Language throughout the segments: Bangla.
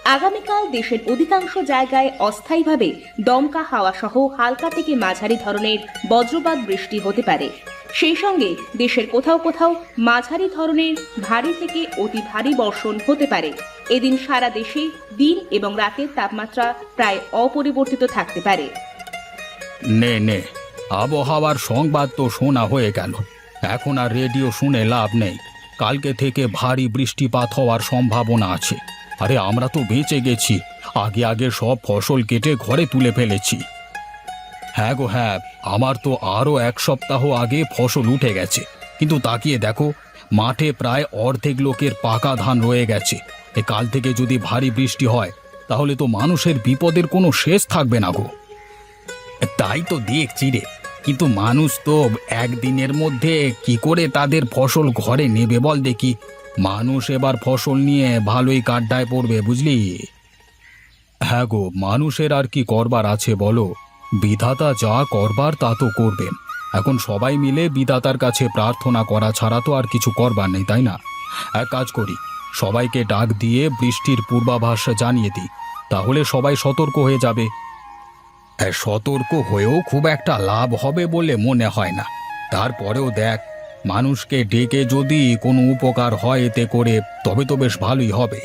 আগামীকাল দেশের অধিকাংশ জায়গায় অস্থায়ীভাবে দমকা হাওয়া সহ হালকা থেকে মাঝারি ধরনের বজ্রপাত বৃষ্টি হতে পারে। সেই সঙ্গে দেশের কোথাও কোথাও মাঝারি ধরনের ভারী থেকে অতি ভারী বর্ষণ হতে পারে। এদিন সারা দেশে দিন এবং রাতের তাপমাত্রা প্রায় অপরিবর্তিত থাকতে পারে। নে নে, আবহাওয়ার সংবাদ তো শোনা হয়ে গেল। এখন আর রেডিও শুনে লাভ নেই। কালকে থেকে ভারী বৃষ্টিপাত হওয়ার সম্ভাবনা আছে। আরে আমরা তো বেঁচে গেছি, আগে আগে সব ফসল কেটে ঘরে তুলে ফেলেছি। হ্যাঁ গো হ্যাঁ, আমার তো আরও এক সপ্তাহ আগে ফসল উঠে গেছে, কিন্তু তাকিয়ে দেখো মাঠে প্রায় অর্ধেক লোকের পাকা ধান রয়ে গেছে। কাল থেকে যদি ভারী বৃষ্টি হয় তাহলে তো মানুষের বিপদের কোনো শেষ থাকবে না গো। তাই তো দেখছি রে, কিন্তু মানুষ তো একদিনের মধ্যে কি করে তাদের ফসল ঘরে নেবে বল দেখি। মানুষ এবার ফসল নিয়ে ভালোই কাড্ডায় পড়বে, বুঝলি। হ্যাঁ গো, মানুষের আর কি করবার আছে বলো, বিধাতা যা করবার তা তো করবেন। এখন সবাই মিলে বিধাতার কাছে প্রার্থনা করা ছাড়া তো আর কিছু করবার নেই, তাই না? এক কাজ করি, সবাইকে ডাক দিয়ে বৃষ্টির পূর্বাভাস জানিয়ে দিই, তাহলে সবাই সতর্ক হয়ে যাবে। সতর্ক হয়েও খুব একটা লাভ হবে বলে মনে হয় না। তারপরেও দেখ, মানুষকে ডেকে যদি কোনো উপকার হয় এতে করে, তবে তো বেশ ভালোই হবে।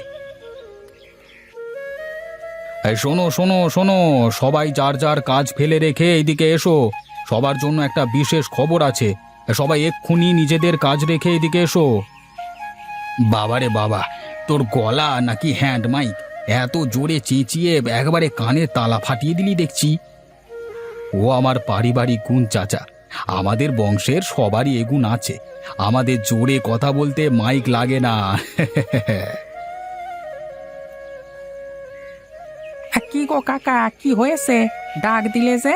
শোনো শোনো শোনো, সবাই যার যার কাজ ফেলে রেখে এইদিকে এসো। সবার জন্য একটা বিশেষ খবর আছে, সবাই এক্ষুনি নিজেদের কাজ রেখে এদিকে এসো। বাবারে বাবা, তোর গলা নাকি হ্যান্ড মাইক? এত জোরে চেঁচিয়ে একবারে কানে তালা ফাটিয়ে দিলি দেখছি। ও আমার পারিবারিক গুণ চাচা, আমাদের বংশের সবারই এগুণ আছে। আমাদের জোরে কথা বলতে মাইক লাগে না। কি গো কাকা, কি হয়েছে? ডাক দিলে যে?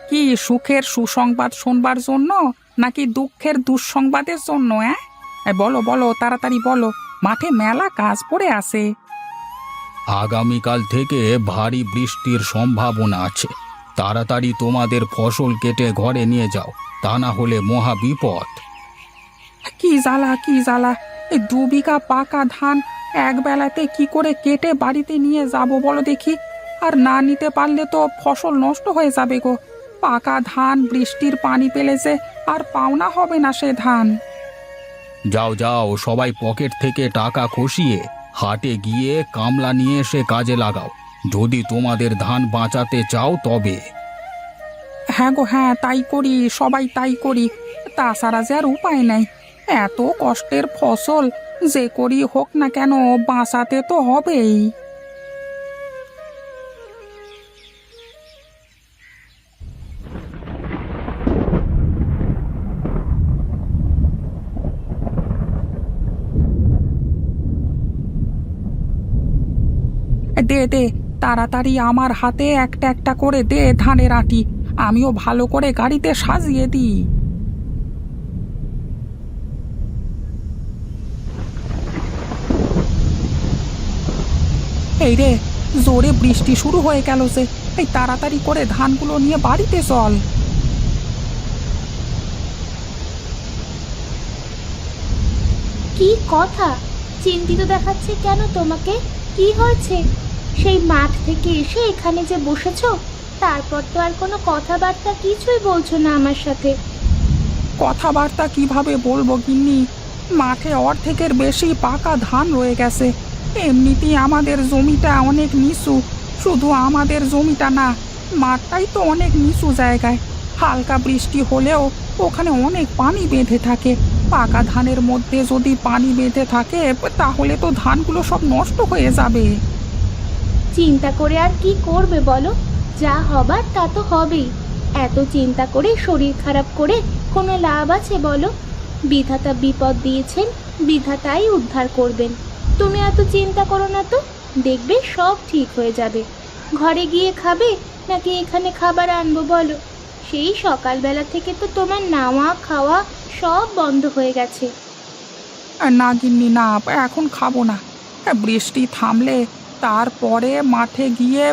কি সুখের সুসংবাদ শোনবার জন্য নাকি দুঃখের দুঃসংবাদের জন্য? বলো বলো, তাড়াতাড়ি বলো, মাঠে মেলা কাজ পড়ে আছে। আগামীকাল থেকে ভারী বৃষ্টির সম্ভাবনা আছে। তাড়াতাড়ি তোমাদের ফসল কেটে ঘরে নিয়ে যাও, তা না হলে মহা বিপদ। কি জ্বালা, কি জ্বালা! এই 2 বিঘা পাকা ধান এক বেলাতে কি করে কেটে বাড়িতে নিয়ে যাব বলো দেখি? আর না নিতে পারলে তো ফসল নষ্ট হয়ে যাবে গো। পাকা ধান বৃষ্টির পানি পেলেছে, আর পাওনা হবে না সে ধান। যাও যাও, সবাই পকেট থেকে টাকা খসিয়ে হাটে গিয়ে কামলা নিয়ে এসে কাজে লাগাও, যদি তোমাদের ধান বাঁচাতে চাও তবে। হ্যাঁ গো হ্যাঁ, তাই করি, সবাই তাই করি। তাছাড়া যে আর উপায় নাই। এত কষ্টের ফসল যে করি হোক না কেন, বাঁচাতে তো হবেই। দে দে, তাড়াতাড়ি আমার হাতে একটা একটা করে দে ধানের আঁটি, আমিও ভালো করে গাড়িতে সাজিয়ে দিই। এই রে, জোরে বৃষ্টি শুরু হয়ে গেল যে, এই তাড়াতাড়ি করে ধানগুলো নিয়ে বাড়িতে চল। কি কথা, চিন্তিত দেখাচ্ছে কেন তোমাকে? কি হয়েছে? সেই মাঠ থেকে এসে এখানে যে বসেছো, তারপর তো আর কোনো কথাবার্তা কিছুই বলছো না আমার সাথে। কথাবার্তা কিভাবে বলবো গিন্নি? মাঠে অর্ধেকের বেশি পাকা ধান রয়ে গেছে। এমনিতেই আমাদের জমিটা অনেক নিচু। শুধু আমাদের জমিটা না, মাঠটাই তো অনেক নিচু জায়গায়। হালকা বৃষ্টি হলেও ওখানে অনেক পানি বেঁধে থাকে। পাকা ধানের মধ্যে যদি পানি বেঁধে থাকে তাহলে তো ধানগুলো সব নষ্ট হয়ে যাবে। চিন্তা করে আর কি করবে বলো? যা হবার তা তো হবেই। এত চিন্তা করে শরীর খারাপ করে কোনো লাভ আছে বলো? বিধাতা বিপদ দিয়েছেন, বিধাতাই উদ্ধার করবেন। তুমি এত চিন্তা করো না তো, দেখবে সব ঠিক হয়ে যাবে। ঘরে গিয়ে খাবে নাকি এখানে খাবার আনবো বলো? সেই সকালবেলা থেকে তো তোমার নাওয়া খাওয়া সব বন্ধ হয়ে গেছে। না গিন্নি না, এখন খাবো না। বৃষ্টি থামলে তারপরে মাঠে গিয়ে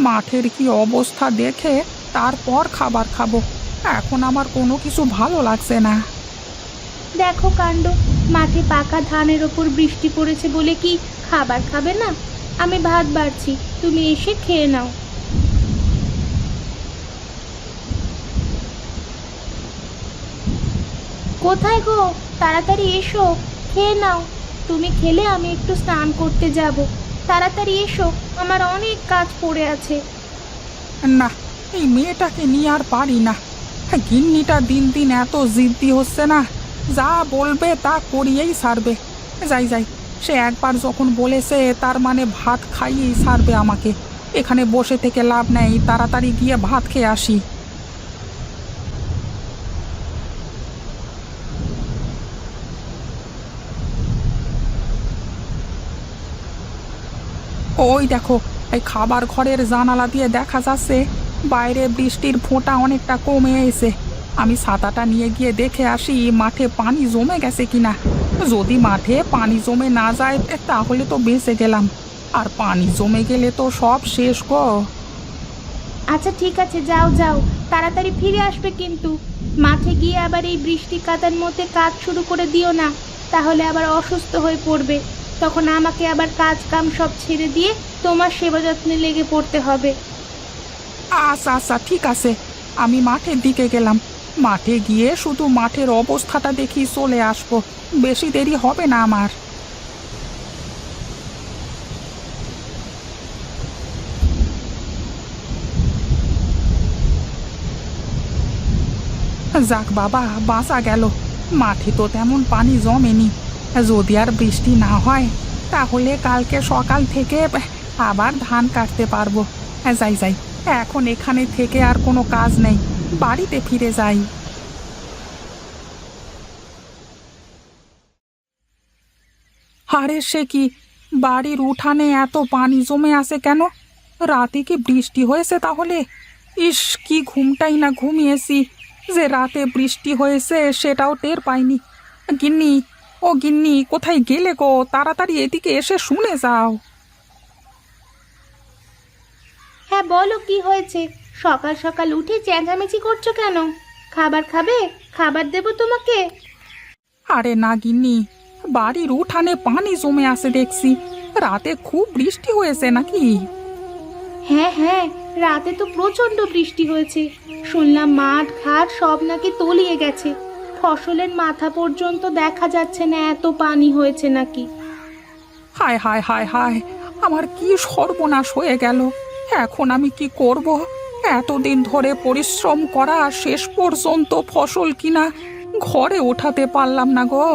মাঠের কি অবস্থা দেখে তারপর খাবার খাবো। এখন আমার কোনো কিছু ভালো লাগছে না। দেখো কাণ্ড, মাঠে পাকা ধানের ওপর বৃষ্টি পড়েছে বলে কি খাবার খাবে না? আমি ভাত বাড়ছি, তুমি এসে খেয়ে নাও। কোথায় গো, তাড়াতাড়ি এসো, খেয়ে নাও। তুমি খেলে আমি একটু স্নান করতে যাব। তাড়াতাড়ি এসো, আমার অনেক কাজ পড়ে আছে। না, এই মেয়েটাকে নিয়ে আর পারি না। গিন্নিটা দিন দিন এত জিদ্দি হচ্ছে না, যা বলবে তা করিয়েই সারবে। যাই যাই, সে একবার যখন বলেছে তার মানে ভাত খাইয়েই সারবে আমাকে। এখানে বসে থেকে লাভ নেই, তাড়াতাড়ি গিয়ে ভাত খেয়ে আসি। ওই দেখো, এই খাবার ঘরের জানালা দিয়ে দেখা যাচ্ছে বাইরে বৃষ্টির ফোঁটা অনেকটা কমে এসে। আমি ছাতাটা নিয়ে গিয়ে দেখে আসি মাঠে পানি জমে গেছে কিনা। যদি মাঠে পানি জমে না যায় তাহলে তো বেঁচে গেলাম, আর পানি জমে গেলে তো সব শেষ গো। আচ্ছা ঠিক আছে, যাও যাও, তাড়াতাড়ি ফিরে আসবে কিন্তু। মাঠে গিয়ে আবার এই বৃষ্টি কাদার মধ্যে কাজ শুরু করে দিও না, তাহলে আবার অসুস্থ হয়ে পড়বে। তখন আমাকে আবার কাজ কাম সব ছেড়ে দিয়ে তোমার সেবা যত্নে লেগে পড়তে হবে। আচ্ছা আচ্ছা ঠিক আছে, আমি মাঠের দিকে গেলাম। মাঠে গিয়ে শুধু মাঠের অবস্থাটা দেখি চলে আসবো, বেশি দেরি হবে না আমার। যাক বাবা, বাঁচা গেল। মাঠে তো তেমন পানি জমেনি। যদি আর বৃষ্টি না হয় তাহলে কালকে সকাল থেকে আবার ধান কাটতে পারবো। যাই যাই, এখন এখানে থেকে আর কোনো কাজ নেই, বাড়িতে ফিরে যাই। আরে সে কি, বাড়ির উঠানে এত পানি জমে আসে কেন? রাতে কি বৃষ্টি হয়েছে তাহলে? ইস, কি ঘুমটাই না ঘুমিয়েছি, যে রাতে বৃষ্টি হয়েছে সেটাও টের পাইনি। গিন্নি, ও গিন্নি, কোথায় গেলে গো? তাড়াতাড়ি এদিকে এসে শুনে যাও। হ্যাঁ বলো, কি হয়েছে? সকাল সকাল উঠে চেঁচামেচি করছো কেন? খাবার খাবে? খাবার দেবো তোমাকে। আরে না গিন্নি, বাড়ির উঠানে পানি জমে আসে দেখছি। রাতে খুব বৃষ্টি হয়েছে নাকি? হ্যাঁ হ্যাঁ, রাতে তো প্রচন্ড বৃষ্টি হয়েছে। শুনলাম মাঠ ঘাট সব নাকি তলিয়ে গেছে। ফসলের মাথা পর্যন্ত দেখা যাচ্ছে না, এত পানি হয়েছে নাকি। হায় হায় হায় হায়, আমার কি সর্বনাশ হয়ে গেল! এখন আমি কি করব? এতদিন ধরে পরিশ্রম করা, শেষ পর্যন্ত ফসল কিনা ঘরে ওঠাতে পারলাম না গো।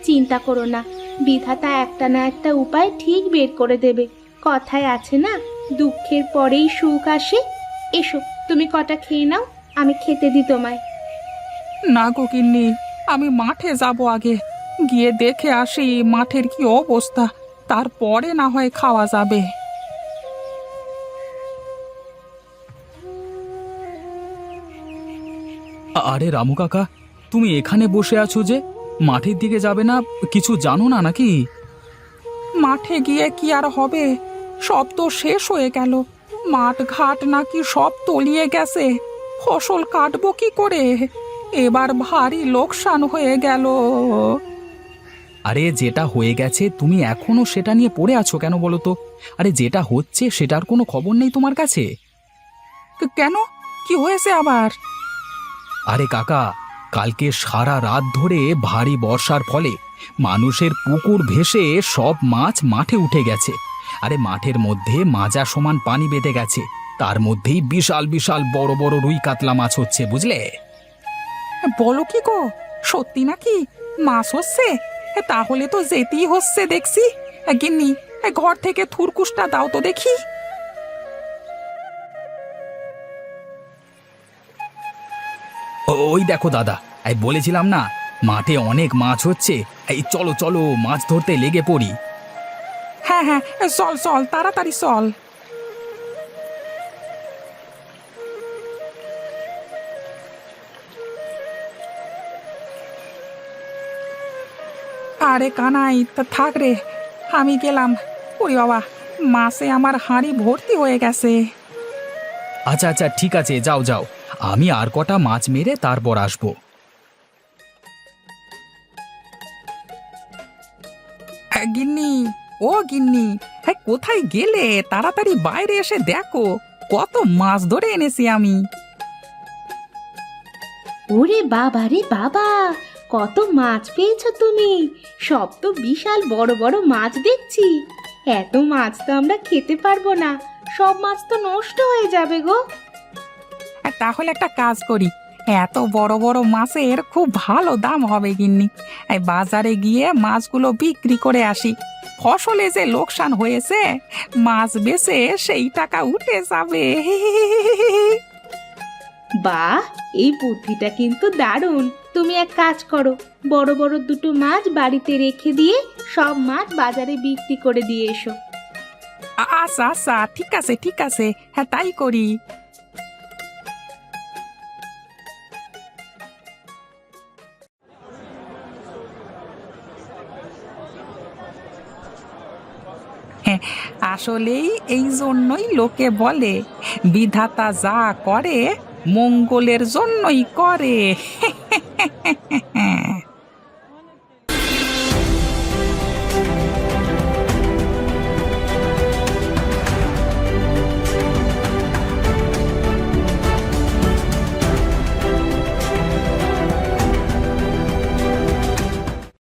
চিন্তা করো না, বিধাতা একটা না একটা উপায় ঠিক বের করে দেবে। কথায় আছে না, দুঃখের পরেই সুখ আসে। এসো, তুমি কটা খেয়ে নাও, আমি খেতে দিই তোমায়। না গো গিন্নি, আমি মাঠে যাব আগে, গিয়ে দেখে আসি মাঠের কি অবস্থা, তারপরে না হয় খাওয়া যাবে। আরে রামু কাকা, তুমি এখানে বসে আছো যে? মাঠের দিকে যাবে না? কিছু জানো না নাকি? মাঠে গিয়ে কি আর হবে, সব তো শেষ হয়ে গেল। মাঠ ঘাট নাকি সব তলিয়ে গেছে, ফসল কাটবো কি করে? এবার ভারী লোকসান হয়ে গেল। আরে যেটা হয়ে গেছে তুমি এখনো সেটা নিয়ে পড়ে আছো কেন বলো তো? আরে যেটা হচ্ছে সেটার কোনো খবর নেই তোমার কাছে? কেন, কি হয়েছে আবার? আরে কাকা, কালকে সারা রাত ধরে ভারী বর্ষার ফলে মানুষের পুকুর ভেসে সব মাছ মাঠে উঠে গেছে। আরে মাঠের মধ্যে মাজা সমান পানি বেঁধে গেছে, তার মধ্যেই বিশাল বিশাল বড় বড় রুই কাতলা মাছ হচ্ছে, বুঝলে? বলো কি গো, সত্যি নাকি মাছ হচ্ছে? তাহলে তো যেতেই হচ্ছে দেখছি। গিন্নি, ঘর থেকে থুরকুসটা দাও তো দেখি। ওই দেখো দাদা, এই বলেছিলাম না মাঠে অনেক মাছ হচ্ছে। এই চলো চলো, মাছ ধরতে লেগে পড়ি। হ্যাঁ হ্যাঁ, চল চল, তাড়াতাড়ি চল। আরে কানাই, তা থাক রে, আমি গেলাম। ওরে বাবা, মাছে আমার হাঁড়ি ভর্তি হয়ে গেছে। আচ্ছা আচ্ছা ঠিক আছে, যাও যাও, আমি আর কটা মাছ মেরে তারপর আসবো। গিন্নি, ও গিন্নি, হ্যাঁ, কোথায় গেলে? তাড়াতাড়ি বাইরে এসে দেখো কত মাছ ধরে এনেছি আমি। ওরে বাবা রে বাবা, কত মাছ পেয়েছো তুমি! সব তো বিশাল বড় বড় মাছ দেখছি। এত মাছ তো আমরা খেতে পারবো না, সব মাছ তো নষ্ট হয়ে যাবে গো। তাহলে একটা কাজ করি, এত বড় বড় মাছের খুব ভালো দাম হবে গিন্নি। এই বাজারে গিয়ে মাছগুলো বিক্রি করে আসি। ফসলে যে লোকসান হয়েছে, মাছ বেচে সেই টাকা উঠে যাবে। বাহ, এই বুদ্ধিটা কিন্তু দারুণ। তুমি এক কাজ করো, বড় বড় দুটো মাছ বাড়িতে রেখে দিয়ে সব মাছ বাজারে বিক্রি করে দিয়ে এসো। আচ্ছা আচ্ছা, ঠিক আছে ঠিক আছে, হ্যাঁ তাই করি। হ্যাঁ, আসলেই এই জন্যই লোকে বলে বিধাতা যা করে মঙ্গলের জন্যই করে।